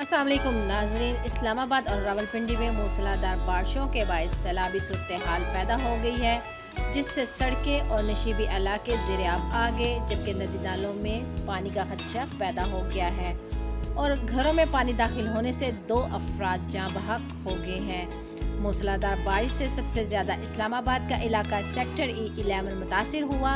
अस्सलाम वालेकुम नाजरीन। इस्लामाबाद और रावलपिंडी में मूसलाधार बारिशों के बायस सैलाबी सूरत हाल पैदा हो गई है, जिससे सड़कें और नशीबी इलाके ज़ेर-ए-आब आ गए, जबकि नदी नालों में पानी का खदशा पैदा हो गया है और घरों में पानी दाखिल होने से 2 अफराद जाँ बहक हो गए हैं। मूसलाधार बारिश से सबसे ज्यादा इस्लामाबाद का इलाका सेक्टर E11 मुतासिर हुआ,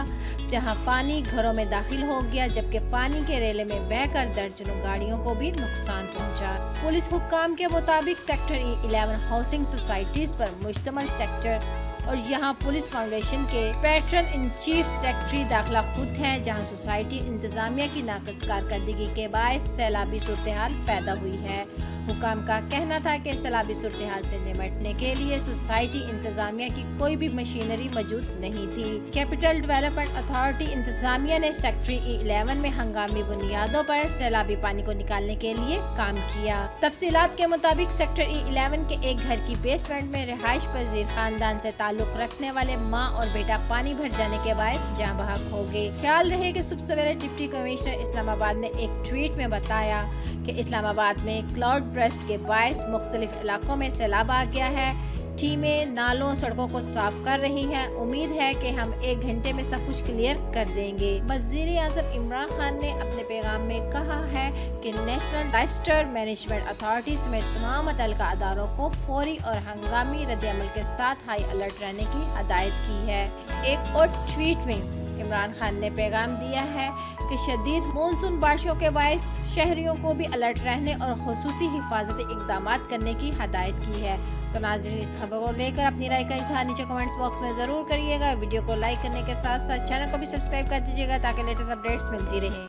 जहां पानी घरों में दाखिल हो गया, जबकि पानी के रेले में बहकर दर्जनों गाड़ियों को भी नुकसान पहुंचा। पुलिस हुक्काम के मुताबिक सेक्टर E11 हाउसिंग सोसाइटीज पर मुश्तमिल सेक्टर और यहाँ पुलिस फाउंडेशन के पैट्रन इन चीफ सेक्रेटरी दाखिला खुद हैं, जहाँ सोसाइटी इंतजामिया की नाकस कारकर्दगी के बायस सैलाबी सूरत हाल पैदा हुई है। हुकाम का कहना था कि सैलाबी सूरत हाल से निपटने के लिए सोसाइटी इंतजामिया की कोई भी मशीनरी मौजूद नहीं थी। कैपिटल डेवलपमेंट अथॉरिटी इंतजामिया ने सेक्टर E11 में हंगामी बुनियादों पर सैलाबी पानी को निकालने के लिए काम किया। तफसीलात के मुताबिक सेक्टर E11 के एक घर की बेसमेंट में रिहाइश पजीर खानदान से ताल्लुक रखने वाले माँ और बेटा पानी भर जाने के बायस जाँ बहक हो गए। ख्याल रहे कि सुबह सवेरे डिप्टी कमिश्नर इस्लामाबाद ने एक ट्वीट में बताया कि इस्लामाबाद में क्लाउड बर्स्ट के बायस मुख्तलिफ इलाकों में सैलाब आ गया है। टीमें नालों सड़कों को साफ कर रही हैं। उम्मीद है कि हम 1 घंटे में सब कुछ क्लियर कर देंगे। वज़ीर आज़म इमरान खान ने अपने पैगाम में कहा है कि नेशनल डिजास्टर मैनेजमेंट अथॉरिटी समेत तमाम मुतल्लिका अदारों को फौरी और हंगामी रद्द-ए-अमल के साथ हाई अलर्ट रहने की हदायत की है। एक और ट्वीट में इमरान खान ने पैगाम दिया है कि शदीद मानसून बारिशों के बायस शहरियों को भी अलर्ट रहने और खुसूसी हिफाजती इक़दामात करने की हदायत की है। तो नाज़रीन, इस खबर को लेकर अपनी राय का इज़हार नीचे कमेंट्स बॉक्स में ज़रूर करिएगा। वीडियो को लाइक करने के साथ साथ चैनल को भी सब्सक्राइब कर दीजिएगा ताकि लेटेस्ट अपडेट्स मिलती रहे।